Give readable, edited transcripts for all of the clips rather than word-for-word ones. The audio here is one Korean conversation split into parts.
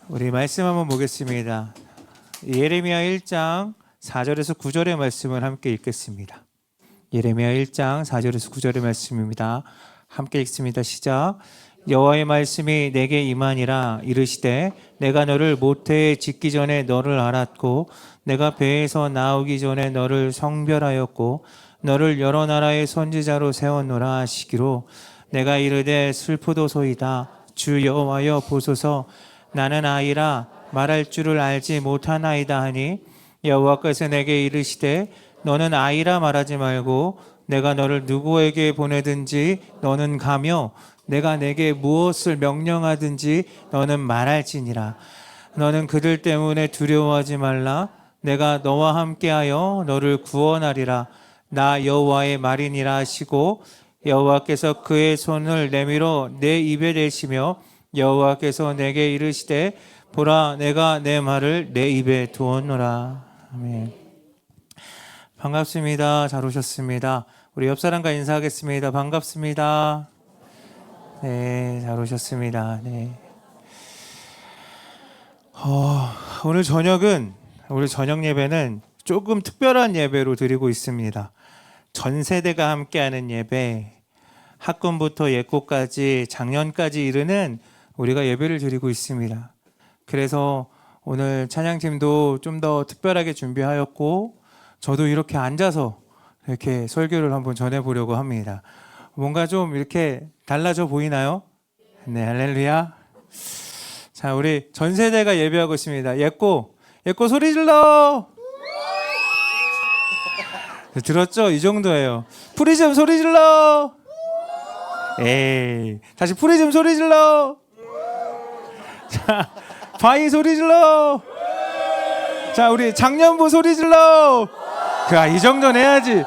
우리 말씀 한번 보겠습니다. 예레미야 1장 4절에서 9절의 말씀을 함께 읽겠습니다. 예레미야 1장 4절에서 9절의 말씀입니다. 함께 읽습니다. 시작. 여호와의 말씀이 내게 임하니라. 이르시되 내가 너를 모태에 짓기 전에 너를 알았고 내가 배에서 나오기 전에 너를 성별하였고 너를 여러 나라의 선지자로 세웠노라 하시기로 내가 이르되 슬프도소이다. 주 여호와여 보소서. 나는 아이라 말할 줄을 알지 못하나이다 하니 여호와께서 내게 이르시되 너는 아이라 말하지 말고 내가 너를 누구에게 보내든지 너는 가며 내가 내게 무엇을 명령하든지 너는 말할지니라. 너는 그들 때문에 두려워하지 말라. 내가 너와 함께하여 너를 구원하리라. 나 여호와의 말이니라 하시고 여호와께서 그의 손을 내밀어 내 입에 대시며 여호와께서 내게 이르시되 보라 내가 내 말을 내 입에 두었노라. 아멘. 반갑습니다. 잘 오셨습니다. 우리 옆 사람과 인사하겠습니다. 반갑습니다. 네, 잘 오셨습니다. 네. 오늘 저녁 예배는 조금 특별한 예배로 드리고 있습니다. 전 세대가 함께하는 예배, 학군부터 예고까지 작년까지 이르는 우리가 예배를 드리고 있습니다. 그래서 오늘 찬양팀도 좀 더 특별하게 준비하였고 저도 이렇게 앉아서 이렇게 설교를 한번 전해보려고 합니다. 뭔가 좀 이렇게 달라져 보이나요? 네, 할렐루야. 자, 우리 전 세대가 예배하고 있습니다. 예고 소리 질러! 들었죠? 이 정도예요. 프리즘 소리 질러! 에이, 다시 프리즘 소리 질러! 자, 바이 소리 질러! 자, 우리 작년부 소리 질러! 이 정도는 해야지.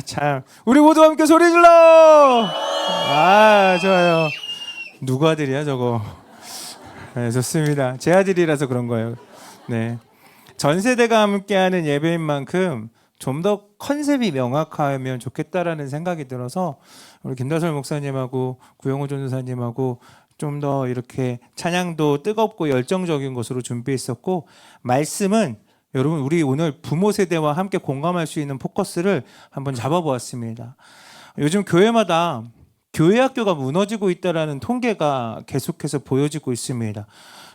참. 우리 모두 함께 소리 질러! 좋아요. 누구 아들이야, 저거? 네, 좋습니다. 제 아들이라서 그런 거예요. 네. 전 세대가 함께하는 예배인 만큼 좀 더 컨셉이 명확하면 좋겠다라는 생각이 들어서 우리 김다솔 목사님하고 구영호 전도사님하고 좀 더 이렇게 찬양도 뜨겁고 열정적인 것으로 준비했었고 말씀은 여러분 우리 오늘 부모 세대와 함께 공감할 수 있는 포커스를 한번 잡아보았습니다. 요즘 교회마다 교회 학교가 무너지고 있다는 통계가 계속해서 보여지고 있습니다.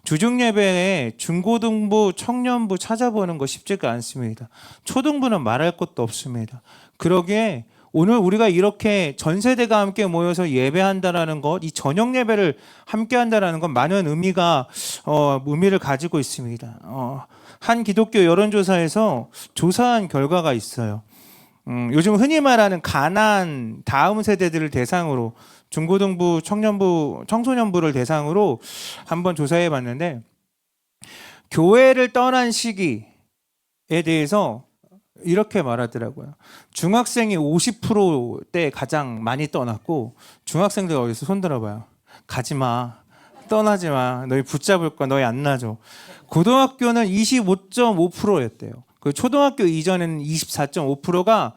주중 예배에 중고등부, 청년부 찾아보는 거 쉽지가 않습니다. 초등부는 말할 것도 없습니다. 그러기에 오늘 우리가 이렇게 전 세대가 함께 모여서 예배한다라는 것, 이 저녁 예배를 함께 한다라는 건 많은 의미를 가지고 있습니다. 한 기독교 여론조사에서 조사한 결과가 있어요. 요즘 흔히 말하는 가난 다음 세대들을 대상으로 중고등부, 청년부, 청소년부를 대상으로 한번 조사해 봤는데 교회를 떠난 시기에 대해서 이렇게 말하더라고요. 중학생이 50%대 가장 많이 떠났고 중학생들 어디서 손 들어봐요. 가지마. 떠나지 마. 너희 붙잡을 거야. 너희 안 놔줘. 고등학교는 25.5%였대요. 그 초등학교 이전에는 24.5%가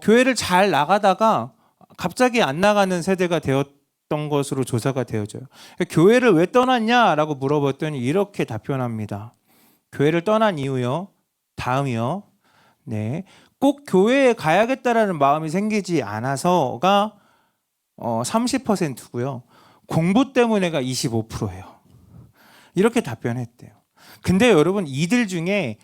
교회를 잘 나가다가 갑자기 안 나가는 세대가 되었던 것으로 조사가 되어져요. 교회를 왜 떠났냐라고 물어봤더니 이렇게 답변합니다. 교회를 떠난 이유요. 다음이요. 네, 꼭 교회에 가야겠다라는 마음이 생기지 않아서가 30%고요. 공부 때문에가 25%예요. 이렇게 답변했대요. 근데 여러분 이들 중에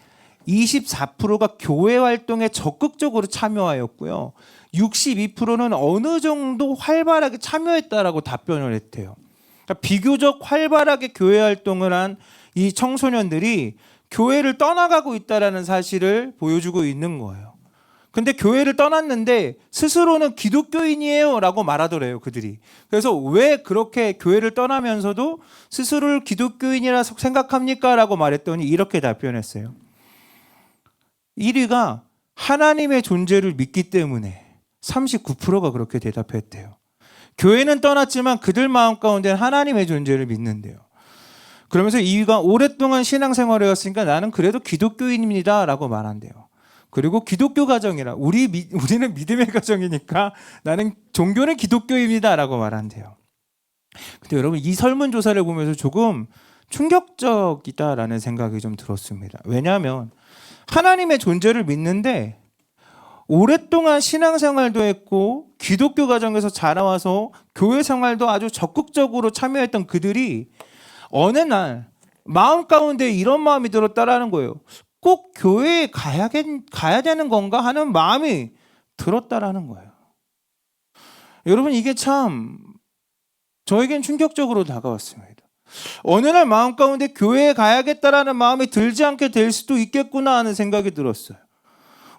24%가 교회 활동에 적극적으로 참여하였고요. 62%는 어느 정도 활발하게 참여했다라고 답변을 했대요. 그러니까 비교적 활발하게 교회 활동을 한 이 청소년들이 교회를 떠나가고 있다라는 사실을 보여주고 있는 거예요. 근데 교회를 떠났는데 스스로는 기독교인이에요 라고 말하더래요, 그들이. 그래서 왜 그렇게 교회를 떠나면서도 스스로를 기독교인이라 생각합니까? 라고 말했더니 이렇게 답변했어요. 1위가 하나님의 존재를 믿기 때문에 39%가 그렇게 대답했대요. 교회는 떠났지만 그들 마음 가운데는 하나님의 존재를 믿는데요. 그러면서 2위가 오랫동안 신앙생활을 해왔으니까 나는 그래도 기독교인입니다 라고 말한대요. 그리고 기독교 가정이라 우리는 믿음의 가정이니까 나는 종교는 기독교입니다 라고 말한대요. 근데 여러분 이 설문조사를 보면서 조금 충격적이다라는 생각이 좀 들었습니다. 왜냐하면 하나님의 존재를 믿는데 오랫동안 신앙생활도 했고 기독교 가정에서 자라와서 교회 생활도 아주 적극적으로 참여했던 그들이 어느 날 마음 가운데 이런 마음이 들었다라는 거예요. 꼭 교회에 가야 되는 건가 하는 마음이 들었다라는 거예요. 여러분, 이게 참 저에겐 충격적으로 다가왔습니다. 어느 날 마음 가운데 교회에 가야겠다라는 마음이 들지 않게 될 수도 있겠구나 하는 생각이 들었어요.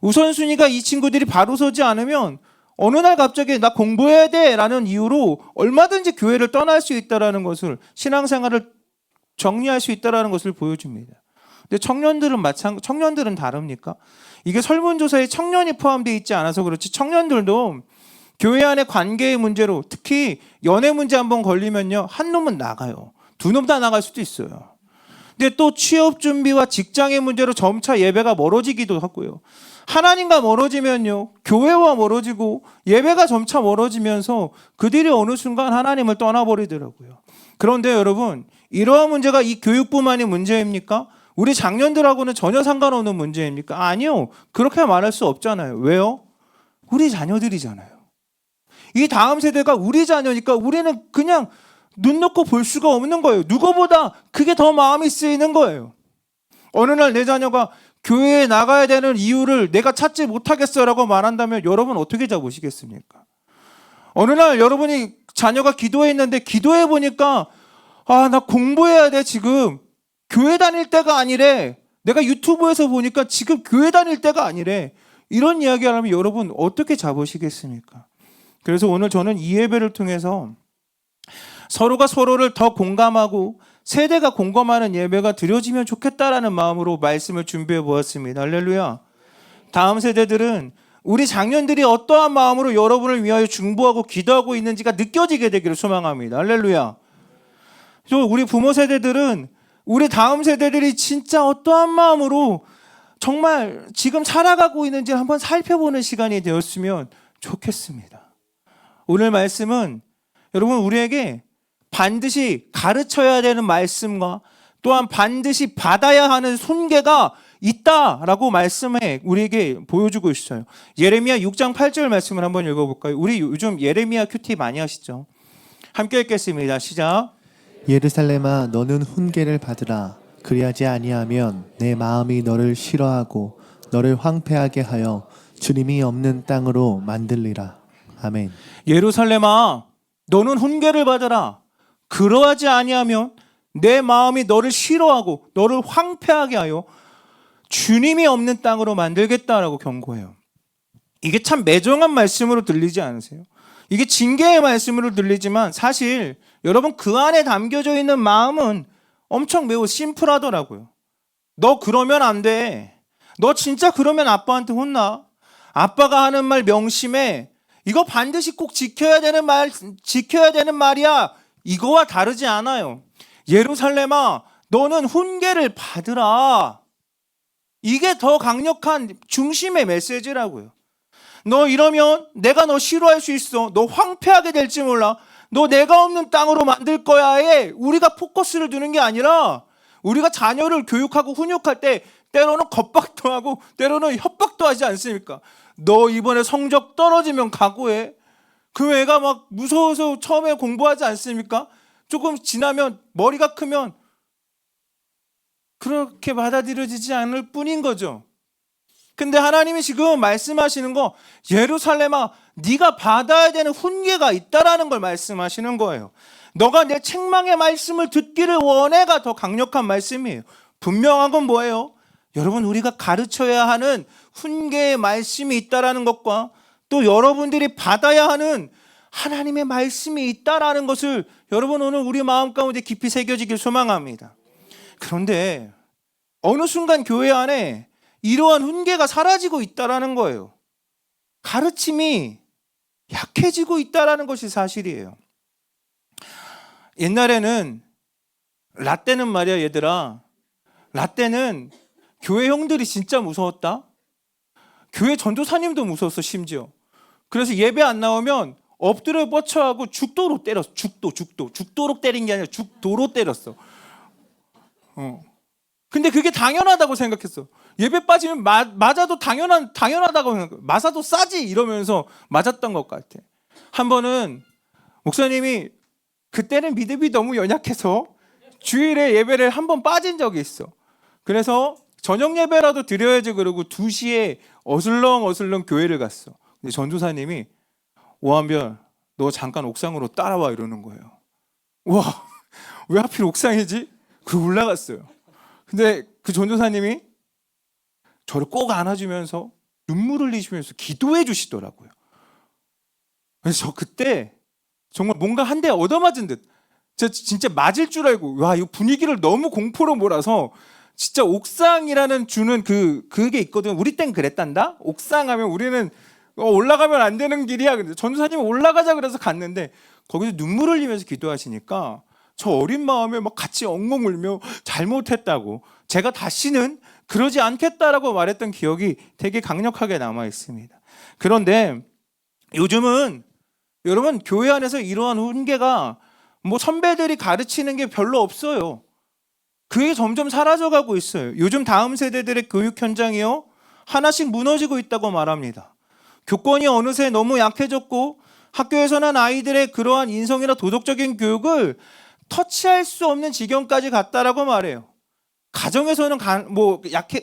우선순위가 이 친구들이 바로 서지 않으면 어느 날 갑자기 나 공부해야 돼 라는 이유로 얼마든지 교회를 떠날 수 있다는 것을, 신앙생활을 정리할 수 있다는 것을 보여줍니다. 근데 청년들은 다릅니까? 이게 설문조사에 청년이 포함되어 있지 않아서 그렇지 청년들도 교회 안의 관계의 문제로, 특히 연애 문제 한번 걸리면요, 한 놈은 나가요. 두 놈 다 나갈 수도 있어요. 근데 또 취업 준비와 직장의 문제로 점차 예배가 멀어지기도 하고요. 하나님과 멀어지면요, 교회와 멀어지고 예배가 점차 멀어지면서 그들이 어느 순간 하나님을 떠나버리더라고요. 그런데 여러분, 이러한 문제가 이 교육뿐만이 문제입니까? 우리 장년들하고는 전혀 상관없는 문제입니까? 아니요. 그렇게 말할 수 없잖아요. 왜요? 우리 자녀들이잖아요. 이 다음 세대가 우리 자녀니까 우리는 그냥 눈 놓고 볼 수가 없는 거예요. 누구보다 그게 더 마음이 쓰이는 거예요. 어느 날 내 자녀가 교회에 나가야 되는 이유를 내가 찾지 못하겠어라고 말한다면 여러분 어떻게 잡으시겠습니까? 어느 날 여러분이 자녀가 기도했는데 기도해 보니까 나 공부해야 돼 지금. 교회 다닐 때가 아니래. 내가 유튜브에서 보니까 지금 교회 다닐 때가 아니래. 이런 이야기를 하면 여러분 어떻게 잡으시겠습니까? 그래서 오늘 저는 이 예배를 통해서 서로가 서로를 더 공감하고 세대가 공감하는 예배가 드려지면 좋겠다라는 마음으로 말씀을 준비해 보았습니다. 할렐루야. 다음 세대들은 우리 장년들이 어떠한 마음으로 여러분을 위하여 중보하고 기도하고 있는지가 느껴지게 되기를 소망합니다. 할렐루야. 또 우리 부모 세대들은 우리 다음 세대들이 진짜 어떠한 마음으로 정말 지금 살아가고 있는지 한번 살펴보는 시간이 되었으면 좋겠습니다. 오늘 말씀은 여러분 우리에게 반드시 가르쳐야 되는 말씀과 또한 반드시 받아야 하는 손계가 있다라고 말씀에 우리에게 보여주고 있어요. 예레미야 6장 8절 말씀을 한번 읽어볼까요? 우리 요즘 예레미야 큐티 많이 하시죠? 함께 읽겠습니다. 시작. 예루살렘아, 너는 훈계를 받으라. 그리하지 아니하면 내 마음이 너를 싫어하고 너를 황폐하게 하여 주님이 없는 땅으로 만들리라. 아멘. 예루살렘아, 너는 훈계를 받으라. 그러하지 아니하면 내 마음이 너를 싫어하고 너를 황폐하게 하여 주님이 없는 땅으로 만들겠다라고 경고해요. 이게 참 매정한 말씀으로 들리지 않으세요? 이게 징계의 말씀으로 들리지만 사실 여러분 그 안에 담겨져 있는 마음은 엄청 매우 심플하더라고요. 너 그러면 안 돼. 너 진짜 그러면 아빠한테 혼나. 아빠가 하는 말 명심해. 이거 반드시 꼭 지켜야 되는 말이야. 이거와 다르지 않아요. 예루살렘아, 너는 훈계를 받으라. 이게 더 강력한 중심의 메시지라고요. 너 이러면 내가 너 싫어할 수 있어. 너 황폐하게 될지 몰라. 너 내가 없는 땅으로 만들 거야에 우리가 포커스를 두는 게 아니라 우리가 자녀를 교육하고 훈육할 때 때로는 겁박도 하고 때로는 협박도 하지 않습니까? 너 이번에 성적 떨어지면 각오해. 그 애가 막 무서워서 처음에 공부하지 않습니까? 조금 지나면 머리가 크면 그렇게 받아들여지지 않을 뿐인 거죠. 근데 하나님이 지금 말씀하시는 거, 예루살렘아, 네가 받아야 되는 훈계가 있다라는 걸 말씀하시는 거예요. 너가 내 책망의 말씀을 듣기를 원해가 더 강력한 말씀이에요. 분명한 건 뭐예요? 여러분, 우리가 가르쳐야 하는 훈계의 말씀이 있다라는 것과 또 여러분들이 받아야 하는 하나님의 말씀이 있다라는 것을 여러분 오늘 우리 마음 가운데 깊이 새겨지길 소망합니다. 그런데 어느 순간 교회 안에 이러한 훈계가 사라지고 있다라는 거예요. 가르침이 약해지고 있다라는 것이 사실이에요. 옛날에는 라떼는 말이야 얘들아. 라떼는 교회 형들이 진짜 무서웠다. 교회 전도사님도 무서웠어 심지어. 그래서 예배 안 나오면 엎드려 뻗쳐하고 죽도록 때렸어. 죽도록 때린 게 아니라 죽도로 때렸어. 근데 그게 당연하다고 생각했어. 예배 빠지면 맞아도 당연하다고 생각해. 맞아도 싸지 이러면서 맞았던 것 같아. 한 번은 목사님이 그때는 믿음이 너무 연약해서 주일에 예배를 한 번 빠진 적이 있어. 그래서 저녁 예배라도 드려야지 그러고 2시에 어슬렁 교회를 갔어. 근데 전도사님이 오한별 너 잠깐 옥상으로 따라와 이러는 거예요. 와, 왜 하필 옥상이지? 그리고 올라갔어요. 근데 그 전도사님이 저를 꼭 안아주면서 눈물 흘리시면서 기도해 주시더라고요. 그래서 저 그때 정말 뭔가 한 대 얻어맞은 듯, 진짜 맞을 줄 알고, 와, 이 분위기를 너무 공포로 몰아서 진짜 옥상이라는 주는 그게 있거든. 우리 땐 그랬단다. 옥상 하면 우리는 올라가면 안 되는 길이야. 근데 전도사님이 올라가자 그래서 갔는데 거기서 눈물 흘리면서 기도하시니까 저 어린 마음에 막 같이 엉엉 울며 잘못했다고, 제가 다시는 그러지 않겠다라고 말했던 기억이 되게 강력하게 남아 있습니다. 그런데 요즘은 여러분 교회 안에서 이러한 훈계가 뭐 선배들이 가르치는 게 별로 없어요. 그게 점점 사라져가고 있어요. 요즘 다음 세대들의 교육 현장이요 하나씩 무너지고 있다고 말합니다. 교권이 어느새 너무 약해졌고 학교에서는 아이들의 그러한 인성이나 도덕적인 교육을 터치할 수 없는 지경까지 갔다라고 말해요. 가정에서는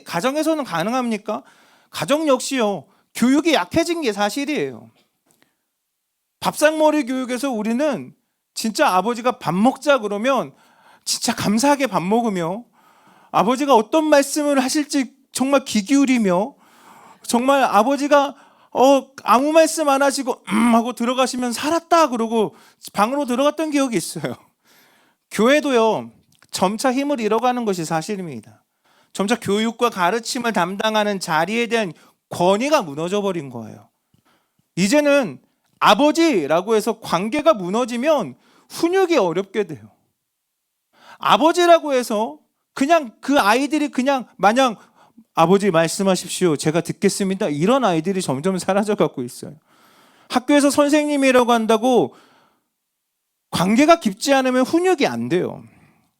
가정에서는 가능합니까? 가정 역시요 교육이 약해진 게 사실이에요. 밥상머리 교육에서 우리는 진짜 아버지가 밥 먹자 그러면 진짜 감사하게 밥 먹으며, 아버지가 어떤 말씀을 하실지 정말 귀 기울이며, 정말 아버지가 아무 말씀 안 하시고 하고 들어가시면 살았다 그러고 방으로 들어갔던 기억이 있어요. 교회도요 점차 힘을 잃어가는 것이 사실입니다. 점차 교육과 가르침을 담당하는 자리에 대한 권위가 무너져 버린 거예요. 이제는 아버지라고 해서 관계가 무너지면 훈육이 어렵게 돼요. 아버지라고 해서 그냥 그 아이들이 그냥 마냥 아버지 말씀하십시오 제가 듣겠습니다 이런 아이들이 점점 사라져 가고 있어요. 학교에서 선생님이라고 한다고 관계가 깊지 않으면 훈육이 안 돼요.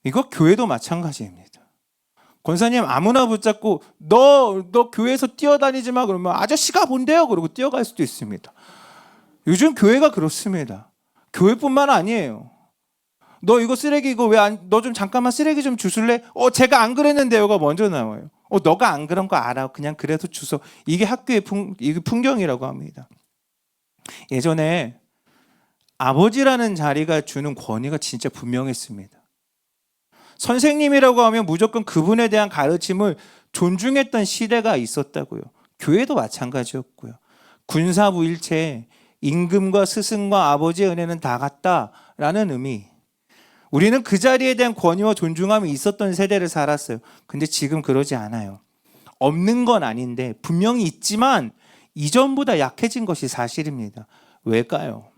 이거 교회도 마찬가지입니다. 권사님 아무나 붙잡고 너 교회에서 뛰어다니지 마 그러면 아저씨가 본대요 그러고 뛰어갈 수도 있습니다. 요즘 교회가 그렇습니다. 교회뿐만 아니에요. 너 이거 쓰레기 이거 너 좀 잠깐만 쓰레기 좀 주술래? 제가 안 그랬는데요가 먼저 나와요. 너가 안 그런 거 알아. 그냥 그래서 주소. 이게 학교의 이게 풍경이라고 합니다. 예전에 아버지라는 자리가 주는 권위가 진짜 분명했습니다. 선생님이라고 하면 무조건 그분에 대한 가르침을 존중했던 시대가 있었다고요. 교회도 마찬가지였고요. 군사무일체 임금과 스승과 아버지의 은혜는 다 같다라는 의미. 우리는 그 자리에 대한 권위와 존중함이 있었던 세대를 살았어요. 근데 지금 그러지 않아요. 없는 건 아닌데 분명히 있지만 이전보다 약해진 것이 사실입니다. 왜일까요?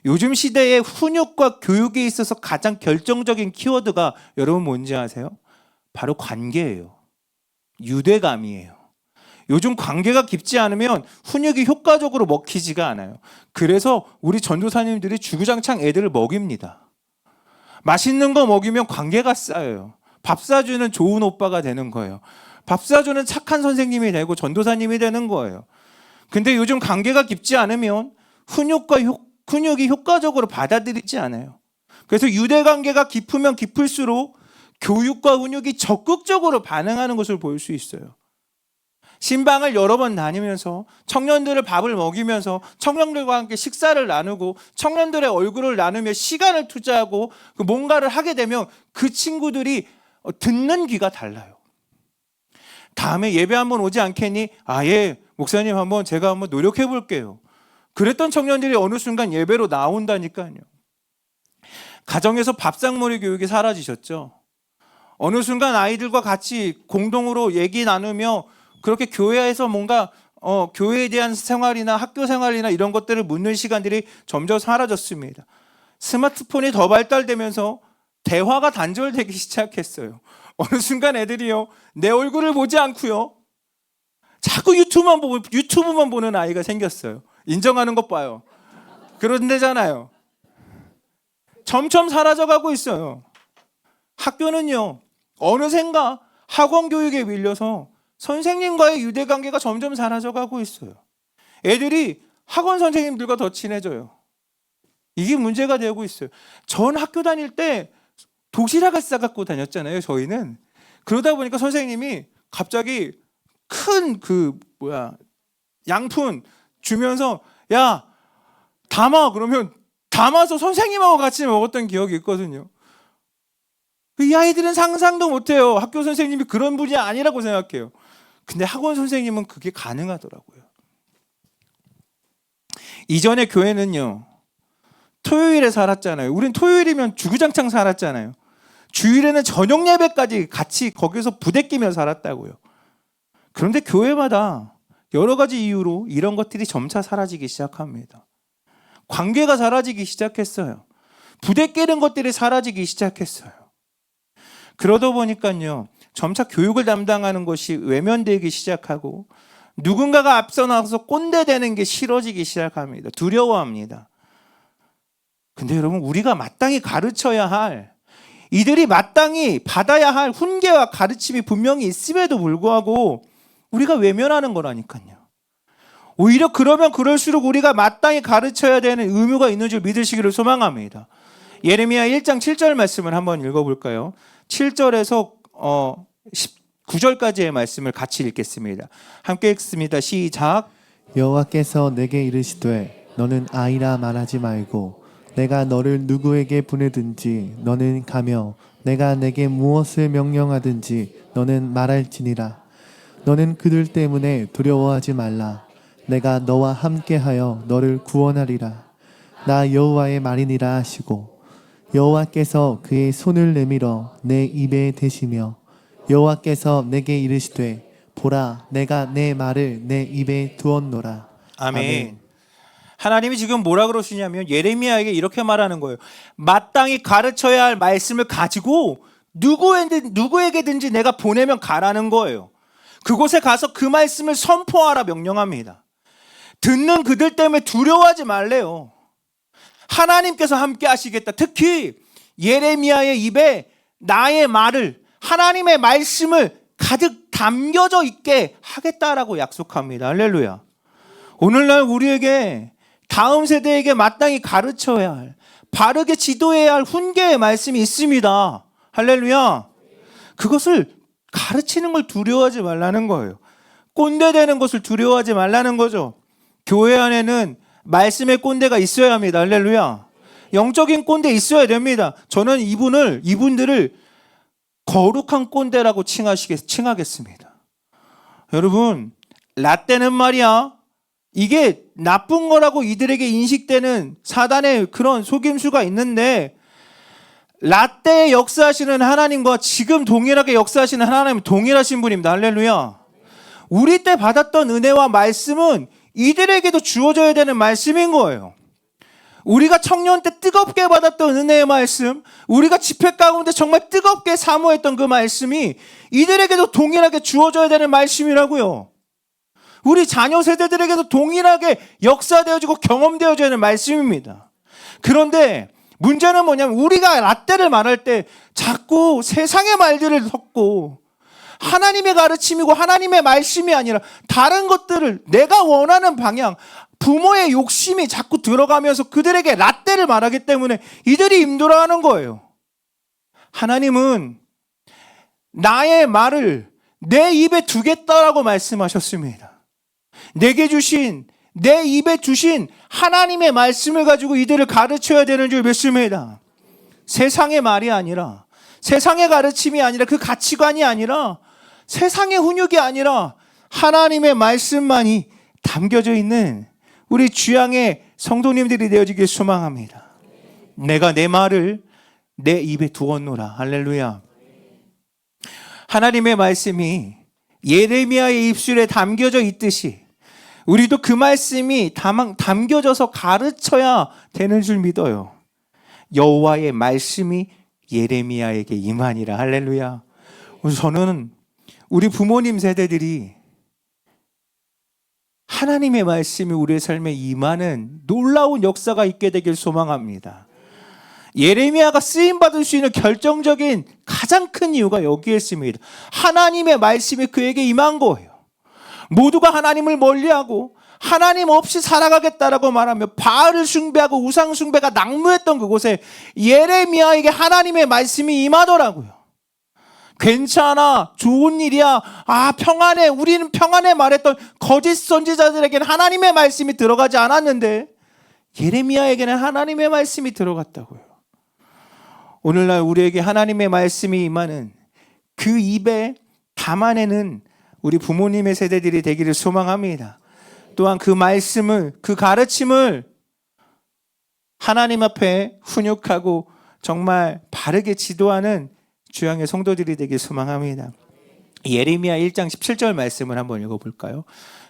요즘 시대의 훈육과 교육에 있어서 가장 결정적인 키워드가 여러분 뭔지 아세요? 바로 관계예요. 유대감이에요. 요즘 관계가 깊지 않으면 훈육이 효과적으로 먹히지가 않아요. 그래서 우리 전도사님들이 주구장창 애들을 먹입니다. 맛있는 거 먹이면 관계가 쌓여요. 밥 사주는 좋은 오빠가 되는 거예요. 밥 사주는 착한 선생님이 되고 전도사님이 되는 거예요. 근데 요즘 관계가 깊지 않으면 훈육이 효과적으로 받아들이지 않아요. 그래서 유대 관계가 깊으면 깊을수록 교육과 훈육이 적극적으로 반응하는 것을 볼 수 있어요. 신방을 여러 번 다니면서 청년들을 밥을 먹이면서 청년들과 함께 식사를 나누고 청년들의 얼굴을 나누며 시간을 투자하고 뭔가를 하게 되면 그 친구들이 듣는 귀가 달라요. 다음에 예배 한번 오지 않겠니? 예 목사님 제가 한번 노력해 볼게요. 그랬던 청년들이 어느 순간 예배로 나온다니까요. 가정에서 밥상머리 교육이 사라지셨죠. 어느 순간 아이들과 같이 공동으로 얘기 나누며 그렇게 교회에서 뭔가 교회에 대한 생활이나 학교 생활이나 이런 것들을 묻는 시간들이 점점 사라졌습니다. 스마트폰이 더 발달되면서 대화가 단절되기 시작했어요. 어느 순간 애들이요 내 얼굴을 보지 않고요 자꾸 유튜브만 보는 아이가 생겼어요. 인정하는 것 봐요. 그런 데잖아요. 점점 사라져가고 있어요. 학교는요 어느샌가 학원 교육에 밀려서 선생님과의 유대관계가 점점 사라져가고 있어요. 애들이 학원 선생님들과 더 친해져요. 이게 문제가 되고 있어요. 전 학교 다닐 때 도시락을 싸갖고 다녔잖아요, 저희는. 그러다 보니까 선생님이 갑자기 큰 양푼 주면서 야, 담아. 그러면 담아서 선생님하고 같이 먹었던 기억이 있거든요. 이 아이들은 상상도 못해요. 학교 선생님이 그런 분이 아니라고 생각해요. 근데 학원 선생님은 그게 가능하더라고요. 이전에 교회는요, 토요일에 살았잖아요. 우린 토요일이면 주구장창 살았잖아요. 주일에는 저녁 예배까지 같이 거기서 부대끼며 살았다고요. 그런데 교회마다 여러 가지 이유로 이런 것들이 점차 사라지기 시작합니다. 관계가 사라지기 시작했어요. 부대끼는 것들이 사라지기 시작했어요. 그러다 보니까요, 점차 교육을 담당하는 것이 외면되기 시작하고 누군가가 앞서 나가서 꼰대 되는 게 싫어지기 시작합니다. 두려워합니다. 근데 여러분, 우리가 마땅히 가르쳐야 할, 이들이 마땅히 받아야 할 훈계와 가르침이 분명히 있음에도 불구하고 우리가 외면하는 거라니까요. 오히려 그러면 그럴수록 우리가 마땅히 가르쳐야 되는 의무가 있는 줄 믿으시기를 소망합니다. 예레미야 1장 7절 말씀을 한번 읽어볼까요? 7절에서 19절까지의 말씀을 같이 읽겠습니다. 함께 읽습니다. 시작. 여호와께서 내게 이르시되 너는 아이라 말하지 말고 내가 너를 누구에게 보내든지 너는 가며 내가 내게 무엇을 명령하든지 너는 말할지니라. 너는 그들 때문에 두려워하지 말라. 내가 너와 함께하여 너를 구원하리라. 나 여호와의 말이니라 하시고 여호와께서 그의 손을 내밀어 내 입에 대시며 여호와께서 내게 이르시되 보라 내가 내 말을 내 입에 두었노라. 아멘. 하나님이 지금 뭐라 그러시냐면 예레미야에게 이렇게 말하는 거예요. 마땅히 가르쳐야 할 말씀을 가지고 누구에게든지 내가 보내면 가라는 거예요. 그곳에 가서 그 말씀을 선포하라 명령합니다. 듣는 그들 때문에 두려워하지 말래요. 하나님께서 함께 하시겠다. 특히 예레미야의 입에 나의 말을, 하나님의 말씀을 가득 담겨져 있게 하겠다라고 약속합니다. 할렐루야. 오늘날 우리에게, 다음 세대에게 마땅히 가르쳐야 할, 바르게 지도해야 할 훈계의 말씀이 있습니다. 할렐루야. 그것을 가르치는 걸 두려워하지 말라는 거예요. 꼰대 되는 것을 두려워하지 말라는 거죠. 교회 안에는 말씀의 꼰대가 있어야 합니다. 할렐루야. 영적인 꼰대 있어야 됩니다. 저는 이분들을 거룩한 꼰대라고 칭하겠습니다. 여러분, 라떼는 말이야, 이게 나쁜 거라고 이들에게 인식되는 사단의 그런 속임수가 있는데, 라떼의 역사하시는 하나님과 지금 동일하게 역사하시는 하나님은 동일하신 분입니다. 할렐루야. 우리 때 받았던 은혜와 말씀은 이들에게도 주어져야 되는 말씀인 거예요. 우리가 청년 때 뜨겁게 받았던 은혜의 말씀, 우리가 집회 가운데 정말 뜨겁게 사모했던 그 말씀이 이들에게도 동일하게 주어져야 되는 말씀이라고요. 우리 자녀 세대들에게도 동일하게 역사되어지고 경험되어져야 하는 말씀입니다. 그런데 문제는 뭐냐면 우리가 라떼를 말할 때 자꾸 세상의 말들을 섞고 하나님의 가르침이고 하나님의 말씀이 아니라 다른 것들을, 내가 원하는 방향, 부모의 욕심이 자꾸 들어가면서 그들에게 라떼를 말하기 때문에 이들이 힘들어하는 거예요. 하나님은 나의 말을 내 입에 두겠다라고 말씀하셨습니다. 내게 주신, 내 입에 주신 하나님의 말씀을 가지고 이들을 가르쳐야 되는 줄 믿습니다. 세상의 말이 아니라, 세상의 가르침이 아니라, 그 가치관이 아니라, 세상의 훈육이 아니라 하나님의 말씀만이 담겨져 있는 우리 주양의 성도님들이 되어지길 소망합니다. 내가 내 말을 내 입에 두었노라. 할렐루야. 하나님의 말씀이 예레미야의 입술에 담겨져 있듯이 우리도 그 말씀이 담겨져서 가르쳐야 되는 줄 믿어요. 여호와의 말씀이 예레미야에게 임하니라. 할렐루야. 저는 우리 부모님 세대들이 하나님의 말씀이 우리의 삶에 임하는 놀라운 역사가 있게 되길 소망합니다. 예레미야가 쓰임받을 수 있는 결정적인 가장 큰 이유가 여기에 있습니다. 하나님의 말씀이 그에게 임한 거예요. 모두가 하나님을 멀리하고 하나님 없이 살아가겠다라고 말하며 바알을 숭배하고 우상 숭배가 난무했던 그곳에 예레미야에게 하나님의 말씀이 임하더라고요. 괜찮아, 좋은 일이야, 평안해, 우리는 평안해 말했던 거짓 선지자들에게는 하나님의 말씀이 들어가지 않았는데 예레미야에게는 하나님의 말씀이 들어갔다고요. 오늘날 우리에게 하나님의 말씀이 임하는 그 입에 담아내는 우리 부모님의 세대들이 되기를 소망합니다. 또한 그 말씀을, 그 가르침을 하나님 앞에 훈육하고 정말 바르게 지도하는 주양의 성도들이 되길 소망합니다. 예레미야 1장 17절 말씀을 한번 읽어볼까요?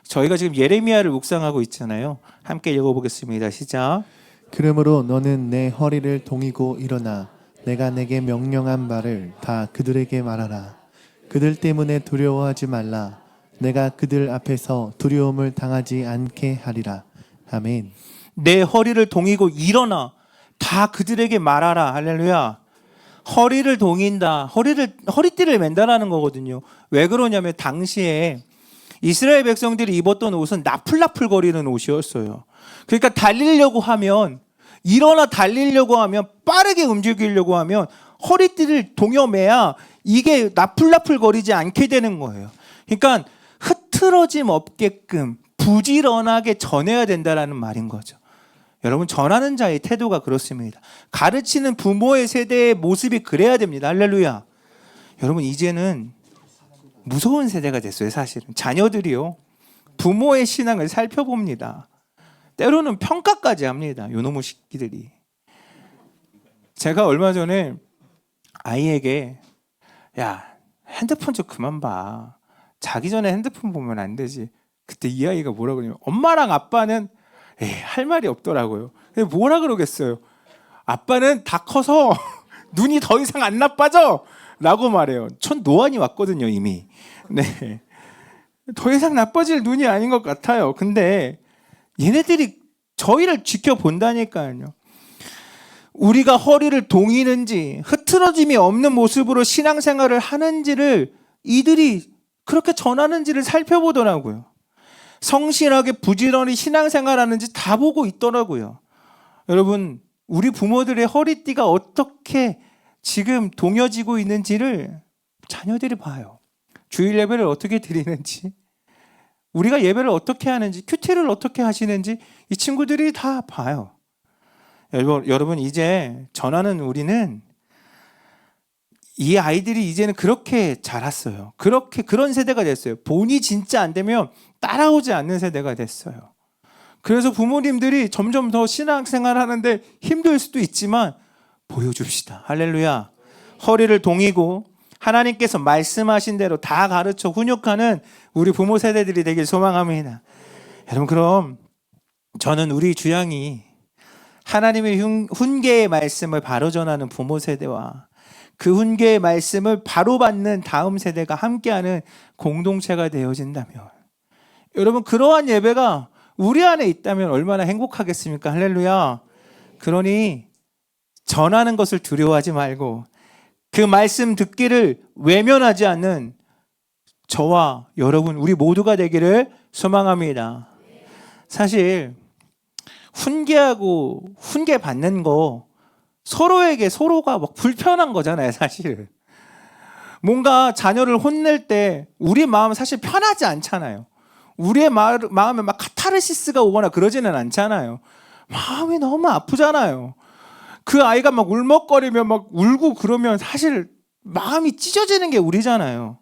저희가 지금 예레미야를 묵상하고 있잖아요. 함께 읽어보겠습니다. 시작. 그러므로 너는 내 허리를 동이고 일어나 내가 내게 명령한 바를 다 그들에게 말하라. 그들 때문에 두려워하지 말라. 내가 그들 앞에서 두려움을 당하지 않게 하리라. 아멘. 내 허리를 동이고 일어나 다 그들에게 말하라. 할렐루야. 허리를 동인다. 허리띠를 맨다라는 거거든요. 왜 그러냐면 당시에 이스라엘 백성들이 입었던 옷은 나풀나풀 거리는 옷이었어요. 그러니까 달리려고 하면, 일어나 달리려고 하면, 빠르게 움직이려고 하면 허리띠를 동여매야 이게 나풀나풀 거리지 않게 되는 거예요. 그러니까 흐트러짐 없게끔 부지런하게 전해야 된다라는 말인 거죠. 여러분, 전하는 자의 태도가 그렇습니다. 가르치는 부모의 세대의 모습이 그래야 됩니다. 할렐루야. 여러분, 이제는 무서운 세대가 됐어요. 사실은 자녀들이요, 부모의 신앙을 살펴봅니다. 때로는 평가까지 합니다. 요놈의 새끼들이. 제가 얼마 전에 아이에게 야, 핸드폰 좀 그만 봐. 자기 전에 핸드폰 보면 안 되지. 그때 이 아이가 뭐라 그러냐면 엄마랑 아빠는 할 말이 없더라고요. 근데 뭐라 그러겠어요. 아빠는 다 커서 눈이 더 이상 안 나빠져 라고 말해요. 전 노안이 왔거든요 이미. 네, 더 이상 나빠질 눈이 아닌 것 같아요. 근데 얘네들이 저희를 지켜본다니까요. 우리가 허리를 동이는지 흐트러짐이 없는 모습으로 신앙생활을 하는지를 이들이 그렇게 전하는지를 살펴보더라고요. 성실하게 부지런히 신앙생활하는지 다 보고 있더라고요. 여러분, 우리 부모들의 허리띠가 어떻게 지금 동여지고 있는지를 자녀들이 봐요. 주일 예배를 어떻게 드리는지, 우리가 예배를 어떻게 하는지, 큐티를 어떻게 하시는지 이 친구들이 다 봐요. 여러분, 이제 전하는 우리는 이 아이들이 이제는 그렇게 자랐어요. 그런 세대가 됐어요. 본이 진짜 안 되면 따라오지 않는 세대가 됐어요. 그래서 부모님들이 점점 더 신앙생활 하는데 힘들 수도 있지만 보여줍시다. 할렐루야. 허리를 동이고 하나님께서 말씀하신 대로 다 가르쳐 훈육하는 우리 부모 세대들이 되길 소망합니다. 여러분, 그럼 저는 우리 주양이 하나님의 훈계의 말씀을 바로 전하는 부모 세대와 그 훈계의 말씀을 바로 받는 다음 세대가 함께하는 공동체가 되어진다면, 여러분, 그러한 예배가 우리 안에 있다면 얼마나 행복하겠습니까? 할렐루야. 그러니 전하는 것을 두려워하지 말고 그 말씀 듣기를 외면하지 않는 저와 여러분, 우리 모두가 되기를 소망합니다. 사실 훈계하고 훈계 받는 거 서로에게 서로가 막 불편한 거잖아요. 사실 뭔가 자녀를 혼낼 때 우리 마음 사실 편하지 않잖아요. 우리의 마음에 막 카타르시스가 오거나 그러지는 않잖아요. 마음이 너무 아프잖아요. 그 아이가 막 울먹거리며 막 울고 그러면 사실 마음이 찢어지는 게 우리잖아요.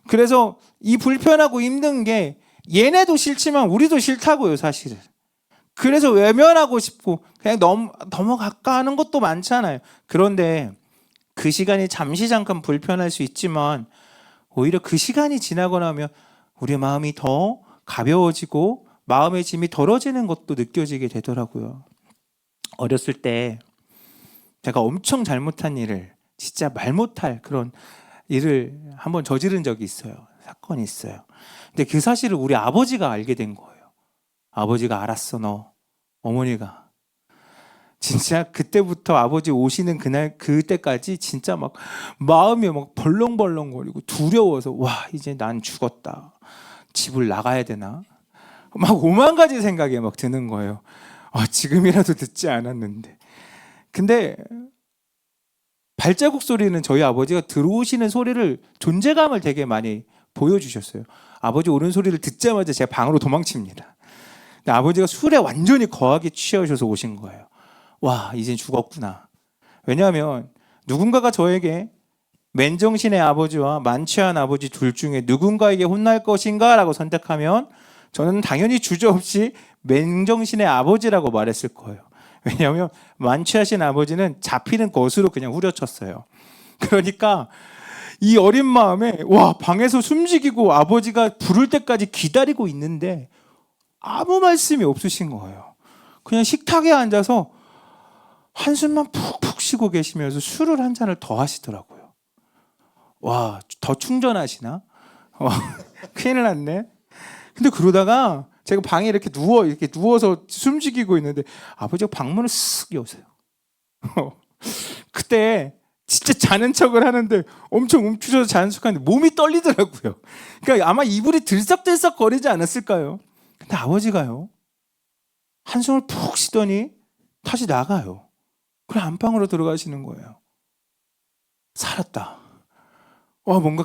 그래서 이 불편하고 힘든 게 얘네도 싫지만 우리도 싫다고요, 사실은. 그래서 외면하고 싶고 그냥 넘어갈까 하는 것도 많잖아요. 그런데 그 시간이 잠깐 불편할 수 있지만 오히려 그 시간이 지나고 나면 우리 마음이 더 가벼워지고 마음의 짐이 덜어지는 것도 느껴지게 되더라고요. 어렸을 때 제가 엄청 잘못한 일을, 진짜 말 못할 그런 일을 한번 저지른 적이 있어요. 사건이 있어요. 근데 그 사실을 우리 아버지가 알게 된 거예요. 아버지가 알았어, 너. 어머니가 진짜 그때부터 아버지 오시는 그때까지 진짜 막 마음이 막 벌렁벌렁거리고 두려워서 와 이제 난 죽었다. 집을 나가야 되나? 막 오만 가지 생각이 막 드는 거예요. 지금이라도 듣지 않았는데. 근데 발자국 소리는 저희 아버지가 들어오시는 소리를 존재감을 되게 많이 보여주셨어요. 아버지 오는 소리를 듣자마자 제 방으로 도망칩니다. 근데 아버지가 술에 완전히 거하게 취하셔서 오신 거예요. 와 이젠 죽었구나. 왜냐하면 누군가가 저에게 맨정신의 아버지와 만취한 아버지 둘 중에 누군가에게 혼날 것인가 라고 선택하면 저는 당연히 주저없이 맨정신의 아버지라고 말했을 거예요. 왜냐하면 만취하신 아버지는 잡히는 것으로 그냥 후려쳤어요. 그러니까 이 어린 마음에 와 방에서 숨지기고 아버지가 부를 때까지 기다리고 있는데 아무 말씀이 없으신 거예요. 그냥 식탁에 앉아서 한숨만 푹푹 쉬고 계시면서 술을 한 잔을 더 하시더라고요. 와, 더 충전하시나? 큰일 났네. 근데 그러다가 제가 방에 이렇게 누워서 숨죽이고 있는데 아버지가 방문을 쓱 여세요. 그때 진짜 자는 척을 하는데 엄청 움츠려서 자는 척하는데 몸이 떨리더라고요. 그러니까 아마 이불이 들썩들썩 거리지 않았을까요? 근데 아버지가요. 한숨을 푹 쉬더니 다시 나가요. 그래 안방으로 들어가시는 거예요. 살았다. 뭔가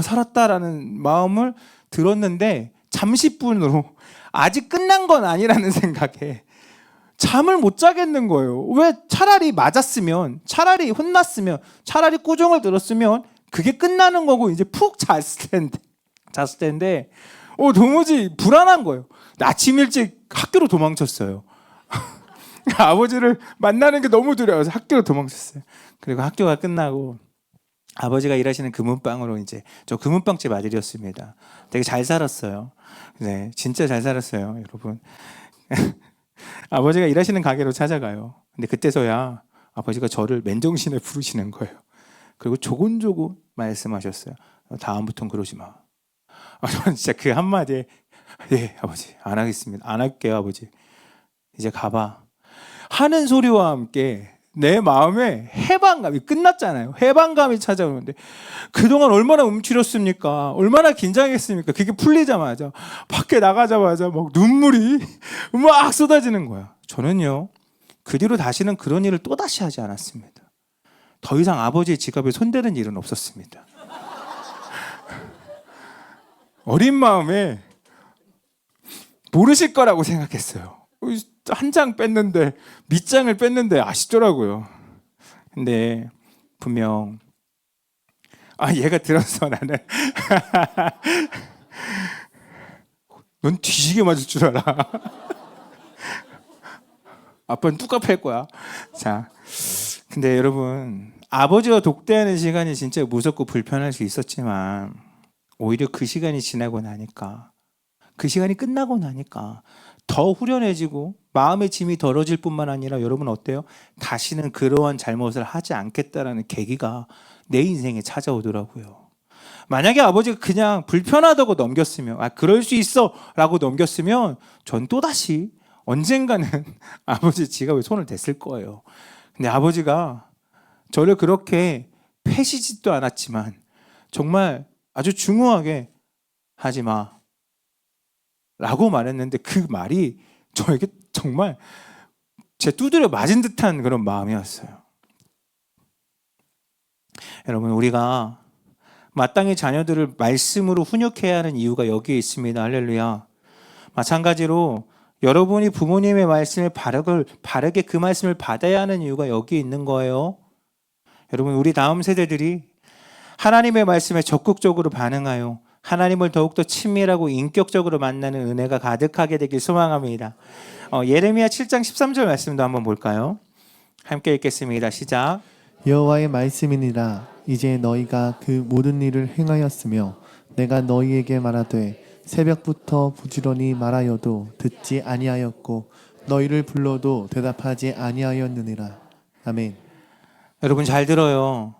살았다라는 마음을 들었는데 잠시뿐으로 아직 끝난 건 아니라는 생각에 잠을 못 자겠는 거예요. 왜 차라리 맞았으면, 차라리 혼났으면, 차라리 꾸중을 들었으면 그게 끝나는 거고 이제 푹 잤을 텐데 도무지 불안한 거예요. 아침 일찍 학교로 도망쳤어요. 아버지를 만나는 게 너무 두려워서 학교로 도망쳤어요. 그리고 학교가 끝나고 아버지가 일하시는 금은방으로 이제 저 금은방집 아들이었습니다. 되게 잘 살았어요. 네, 진짜 잘 살았어요, 여러분. 아버지가 일하시는 가게로 찾아가요. 근데 그때서야 아버지가 저를 맨정신에 부르시는 거예요. 그리고 조곤조곤 말씀하셨어요. 다음부터는 그러지 마. 저는 진짜 그 한마디에 예, 아버지 안 하겠습니다. 안 할게요, 아버지. 이제 가봐. 하는 소리와 함께 내 마음에 해방감이 끝났잖아요. 해방감이 찾아오는데 그동안 얼마나 움츠렸습니까? 얼마나 긴장했습니까? 그게 풀리자마자 밖에 나가자마자 막 눈물이 막 쏟아지는 거야. 저는요. 그 뒤로 다시는 그런 일을 또다시 하지 않았습니다. 더 이상 아버지의 지갑에 손대는 일은 없었습니다. 어린 마음에 모르실 거라고 생각했어요. 한 장 뺐는데 밑장을 뺐는데 아시더라고요. 근데 분명 얘가 들어서 나는 넌 뒤지게 맞을 줄 알아. 아빠는 뚜까 팰 거야. 자, 근데 여러분 아버지와 독대하는 시간이 진짜 무섭고 불편할 수 있었지만 오히려 그 시간이 지나고 나니까 그 시간이 끝나고 나니까 더 후련해지고 마음의 짐이 덜어질 뿐만 아니라 여러분 어때요? 다시는 그러한 잘못을 하지 않겠다라는 계기가 내 인생에 찾아오더라고요. 만약에 아버지가 그냥 불편하다고 넘겼으면 그럴 수 있어 라고 넘겼으면 전 또다시 언젠가는 아버지 지갑에 손을 댔을 거예요. 근데 아버지가 저를 그렇게 패시지도 않았지만 정말 아주 중후하게 하지 마 라고 말했는데 그 말이 저에게 정말 제 두드려 맞은 듯한 그런 마음이었어요. 여러분 우리가 마땅히 자녀들을 말씀으로 훈육해야 하는 이유가 여기에 있습니다. 할렐루야. 마찬가지로 여러분이 부모님의 말씀을 바르게 그 말씀을 받아야 하는 이유가 여기에 있는 거예요. 여러분 우리 다음 세대들이 하나님의 말씀에 적극적으로 반응하여 하나님을 더욱더 친밀하고 인격적으로 만나는 은혜가 가득하게 되길 소망합니다. 예레미야 7장 13절 말씀도 한번 볼까요? 함께 읽겠습니다. 시작. 여호와의 말씀이니라. 이제 너희가 그 모든 일을 행하였으며 내가 너희에게 말하되 새벽부터 부지런히 말하여도 듣지 아니하였고 너희를 불러도 대답하지 아니하였느니라. 아멘. 여러분 잘 들어요.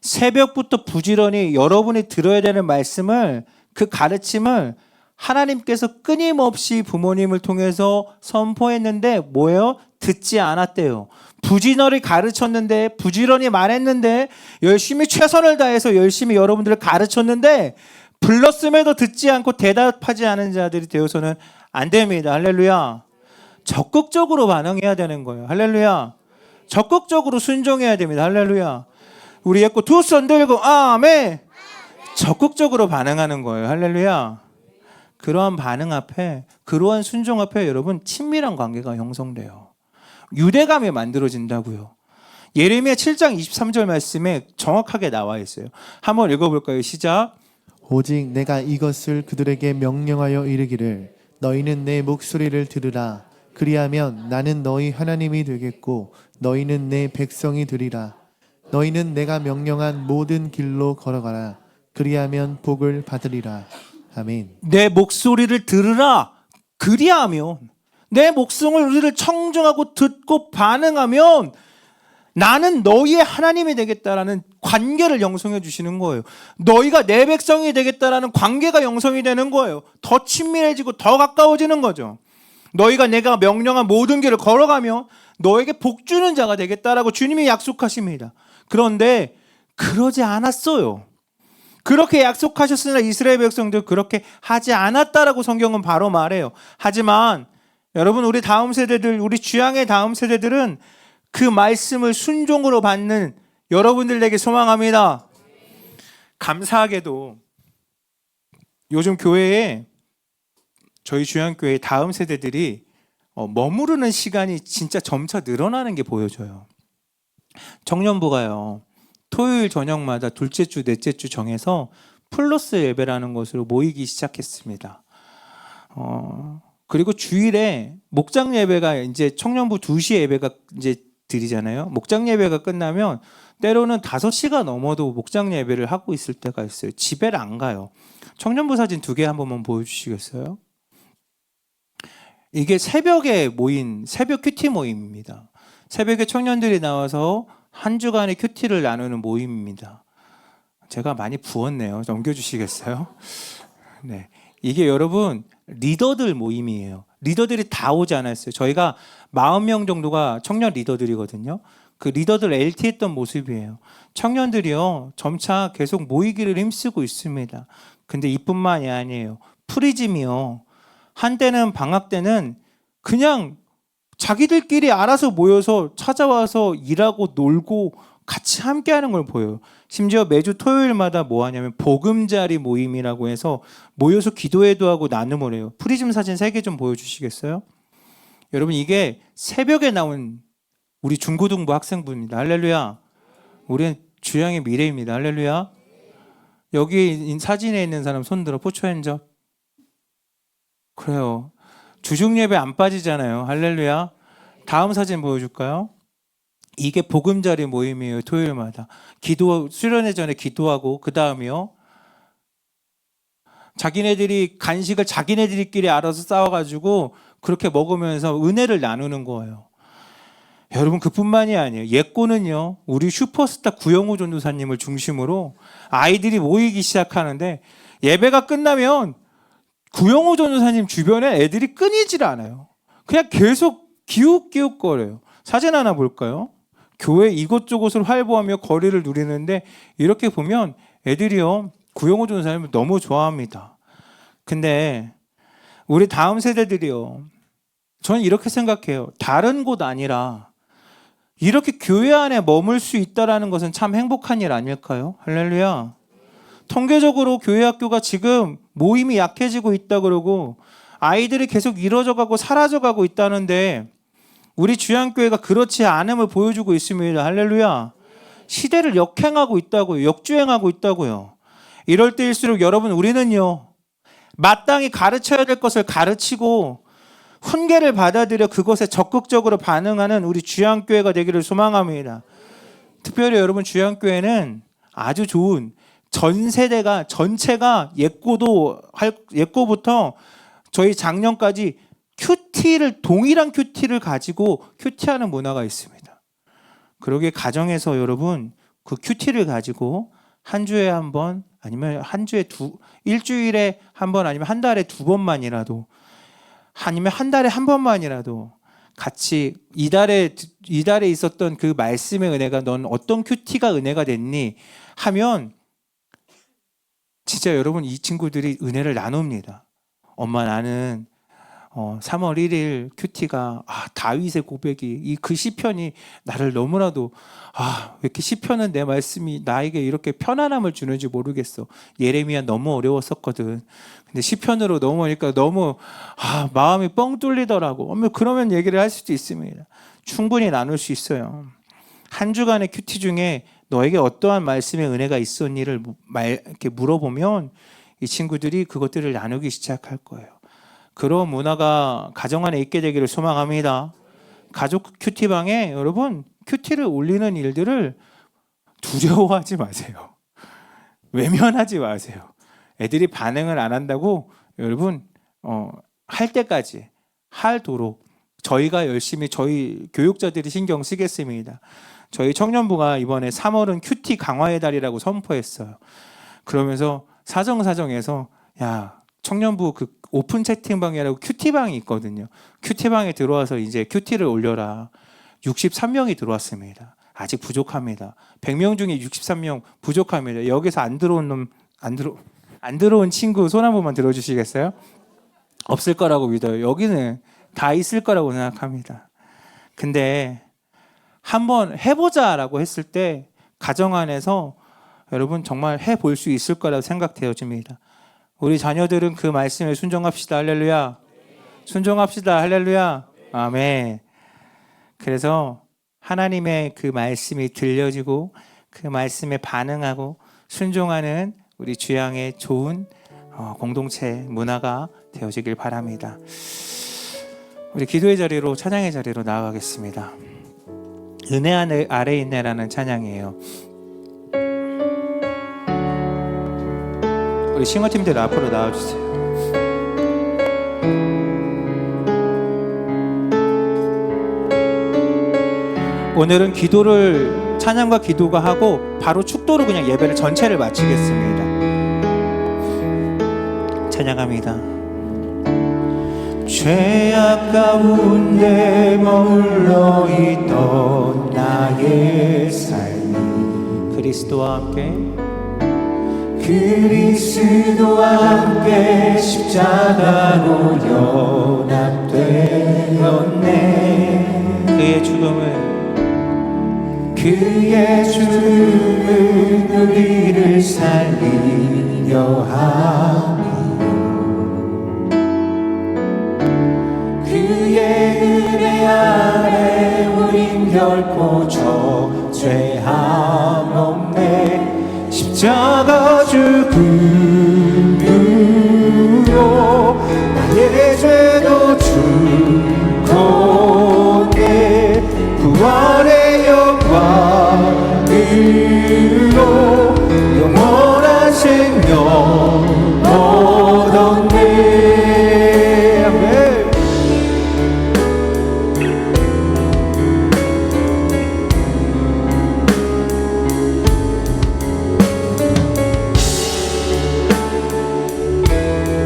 새벽부터 부지런히 여러분이 들어야 되는 말씀을 그 가르침을 하나님께서 끊임없이 부모님을 통해서 선포했는데 뭐예요? 듣지 않았대요. 부지런히 가르쳤는데, 부지런히 말했는데, 열심히 최선을 다해서 열심히 여러분들을 가르쳤는데 불렀음에도 듣지 않고 대답하지 않은 자들이 되어서는 안 됩니다. 할렐루야. 적극적으로 반응해야 되는 거예요. 할렐루야. 적극적으로 순종해야 됩니다. 할렐루야. 우리 예고 두 손 들고 아멘. 적극적으로 반응하는 거예요. 할렐루야. 그러한 반응 앞에, 그러한 순종 앞에 여러분 친밀한 관계가 형성돼요. 유대감이 만들어진다고요. 예레미야 7장 23절 말씀에 정확하게 나와 있어요. 한번 읽어볼까요? 시작. 오직 내가 이것을 그들에게 명령하여 이르기를 너희는 내 목소리를 들으라. 그리하면 나는 너희 하나님이 되겠고 너희는 내 백성이 되리라. 너희는 내가 명령한 모든 길로 걸어가라. 그리하면 복을 받으리라. 아멘. 내 목소리를 들으라. 그리하면, 내 목소리를 청정하고 듣고 반응하면 나는 너희의 하나님이 되겠다라는 관계를 형성해 주시는 거예요. 너희가 내 백성이 되겠다라는 관계가 형성이 되는 거예요. 더 친밀해지고 더 가까워지는 거죠. 너희가 내가 명령한 모든 길을 걸어가면 너에게 복 주는 자가 되겠다라고 주님이 약속하십니다. 그런데 그러지 않았어요. 그렇게 약속하셨으나 이스라엘 백성들 그렇게 하지 않았다라고 성경은 바로 말해요. 하지만 여러분, 우리 다음 세대들, 우리 주양의 다음 세대들은 그 말씀을 순종으로 받는 여러분들에게 소망합니다. 감사하게도 요즘 교회에, 저희 주양교회 다음 세대들이 머무르는 시간이 진짜 점차 늘어나는 게 보여져요. 청년부가요, 토요일 저녁마다 둘째 주, 넷째 주 정해서 플러스 예배라는 것으로 모이기 시작했습니다. 그리고 주일에 목장 예배가, 이제 청년부 2시에 예배가 이제 드리잖아요. 목장 예배가 끝나면 때로는 5시가 넘어도 목장 예배를 하고 있을 때가 있어요. 집에를 안 가요. 청년부 사진 2개 한 번만 보여주시겠어요? 이게 새벽에 모인 새벽 큐티 모임입니다. 새벽에 청년들이 나와서 한 주간의 큐티를 나누는 모임입니다. 제가 많이 부었네요. 넘겨주시겠어요? 네, 이게 여러분 리더들 모임이에요. 리더들이 다 오지 않았어요. 저희가 40명 정도가 청년 리더들이거든요. 그 리더들 LT 했던 모습이에요. 청년들이요, 점차 계속 모이기를 힘쓰고 있습니다. 근데 이뿐만이 아니에요. 프리즘이요, 한때는 방학 때는 그냥 자기들끼리 알아서 모여서 찾아와서 일하고 놀고 같이 함께하는 걸 보여요. 심지어 매주 토요일마다 뭐 하냐면 보금자리 모임이라고 해서 모여서 기도회도 하고 나눔을 해요. 프리즘 사진 3개 좀 보여주시겠어요? 여러분, 이게 새벽에 나온 우리 중고등부 학생부입니다. 할렐루야. 우리는 주양의 미래입니다. 할렐루야. 여기 사진에 있는 사람 손들어. 포초 핸접. 그래요. 주중 예배 안 빠지잖아요. 할렐루야. 다음 사진 보여줄까요? 이게 보금자리 모임이에요. 토요일마다 기도, 수련회 전에 기도하고 그 다음이요, 자기네들이 간식을 자기네들끼리 알아서 싸워가지고 그렇게 먹으면서 은혜를 나누는 거예요. 여러분, 그뿐만이 아니에요. 예꼬는요, 우리 슈퍼스타 구영호 전도사님을 중심으로 아이들이 모이기 시작하는데 예배가 끝나면 구영호 전도사님 주변에 애들이 끊이질 않아요. 그냥 계속 기웃기웃거려요. 사진 하나 볼까요? 교회 이곳저곳을 활보하며 거리를 누리는데 이렇게 보면 애들이요, 구영호 전도사님을 너무 좋아합니다. 근데 우리 다음 세대들이요, 저는 이렇게 생각해요. 다른 곳 아니라 이렇게 교회 안에 머물 수 있다는 것은 참 행복한 일 아닐까요? 할렐루야. 통계적으로 교회 학교가 지금 모임이 약해지고 있다 그러고 아이들이 계속 이뤄져가고 사라져가고 있다는데 우리 주양교회가 그렇지 않음을 보여주고 있습니다. 할렐루야. 시대를 역행하고 있다고요. 역주행하고 있다고요. 이럴 때일수록 여러분, 우리는요, 마땅히 가르쳐야 될 것을 가르치고 훈계를 받아들여 그것에 적극적으로 반응하는 우리 주양교회가 되기를 소망합니다. 특별히 여러분, 주양교회는 아주 좋은, 전 세대가 전체가 예꼬부터 저희 작년까지 큐티를, 동일한 큐티를 가지고 큐티하는 문화가 있습니다. 그러기에 가정에서 여러분 그 큐티를 가지고 한 주에 한 번 아니면 일주일에 한 번, 아니면 한 달에 2번만이라도, 아니면 한 달에 한 번만이라도 같이 이달에 있었던 그 말씀의 은혜가 넌 어떤 큐티가 은혜가 됐니 하면 진짜 여러분, 이 친구들이 은혜를 나눕니다. 엄마, 나는 3월 1일 큐티가 다윗의 고백이, 이 그 시편이 나를 너무나도 왜 이렇게 시편은 내 말씀이 나에게 이렇게 편안함을 주는지 모르겠어. 예레미야 너무 어려웠었거든. 근데 시편으로 넘어오니까 너무 마음이 뻥 뚫리더라고. 그러면 얘기를 할 수도 있습니다. 충분히 나눌 수 있어요. 한 주간의 큐티 중에 너에게 어떠한 말씀의 은혜가 있었니를 이렇게 물어보면 이 친구들이 그것들을 나누기 시작할 거예요. 그런 문화가 가정 안에 있게 되기를 소망합니다. 가족 큐티방에 여러분, 큐티를 올리는 일들을 두려워하지 마세요. 외면하지 마세요. 애들이 반응을 안 한다고 여러분 할 때까지 하도록 저희가 열심히, 저희 교육자들이 신경 쓰겠습니다. 저희 청년부가 이번에 3월은 큐티 강화의 달이라고 선포했어요. 그러면서 사정에서 청년부 그 오픈 채팅방이라고 큐티방이 있거든요. 큐티방에 들어와서 이제 큐티를 올려라. 63명이 들어왔습니다. 아직 부족합니다. 100명 중에 63명 부족합니다. 여기서 안 들어온 친구 손 한 번만 들어주시겠어요? 없을 거라고 믿어요. 여기는 다 있을 거라고 생각합니다. 근데 한번 해보자라고 했을 때 가정 안에서 여러분 정말 해볼 수 있을 거라고 생각되어집니다. 우리 자녀들은 그 말씀에 순종합시다. 할렐루야. 순종합시다. 할렐루야. 아멘. 그래서 하나님의 그 말씀이 들려지고 그 말씀에 반응하고 순종하는 우리 주양의 좋은 공동체 문화가 되어지길 바랍니다. 우리 기도의 자리로, 찬양의 자리로 나아가겠습니다. 은혜 아래 있네라는 찬양이에요. 우리 싱어팀들 앞으로 나와주세요. 오늘은 찬양과 기도가 하고 바로 축도로 그냥 예배를 전체를 마치겠습니다. 찬양합니다. 죄악 가운데 머물러 있던 나의 삶이 그리스도와 함께 십자가로 연합되었네. 그의 죽음은 우리를 살리려 함이요. 그의 은혜 아래 우린 결코 죄함 없네. 십자가 죽음으로 나의 죄도 죽었네. 부활의 영광으로 영원한 생명 얻었네. 아멘.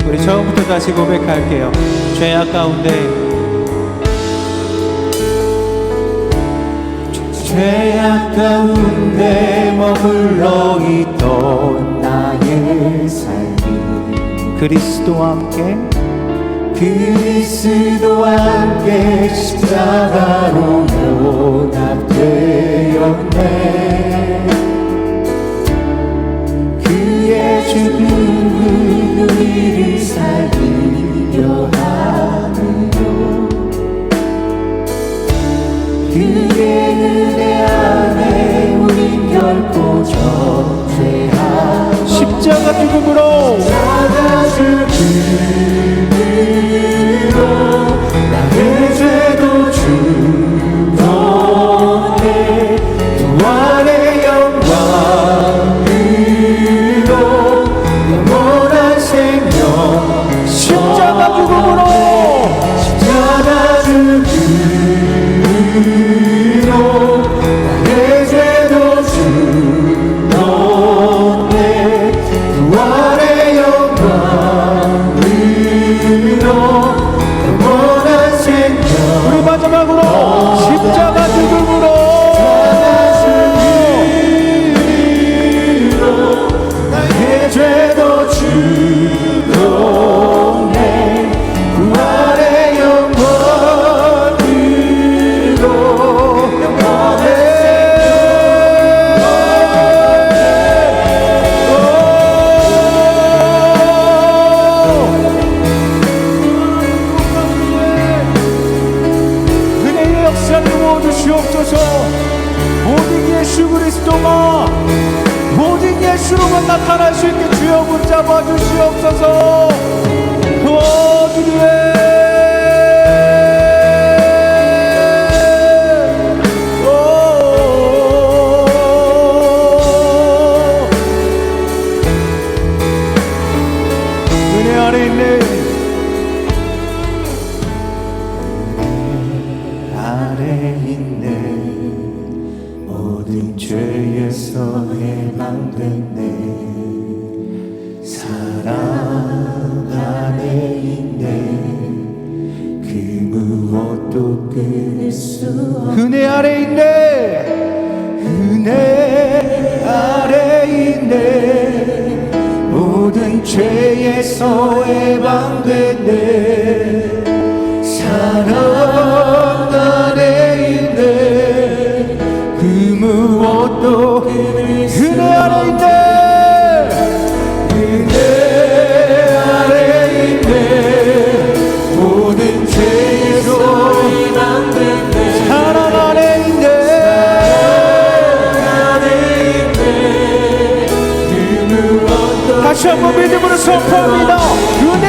우리 처음부터 다시 고백할게요. 죄악 가운데 머물러 있던 나의 삶이 그리스도와 함께 십자가로 연합되었네. 그의 죽음은 우리를 살리려 함이요. 그의 은혜 안에 우린 결코 죄함 십자가 죽음으로 나의 죄도 죽었네. 부활의 영광으로 영원한 생명 십자가 죽음으로 나의 죄도 죽었네. 내 죄도 주었네. 부활의 영광으로 은혜의 역사를 부어주시옵소서. 모든 예수 그리스도가 모든 예수로만 나타날 수 있게 주여 붙잡아 주시옵소서. 주님의 은혜 아래 있네. 아래 있네. 모든 죄에서 해방됐네. 사랑 안에 있네. 그 무엇도 끊을 수 없네. 은혜 아래 있네. 은혜 아래 있네. 모든 죄에서 해방됐네. 사랑 안에 있네. 그 무엇도 은혜 아래 있네. 은혜 아래 있네. 모든 죄에서 해방됐네. 사랑 안에 있네. 다시 한번 믿음으로 선포합니다. 은혜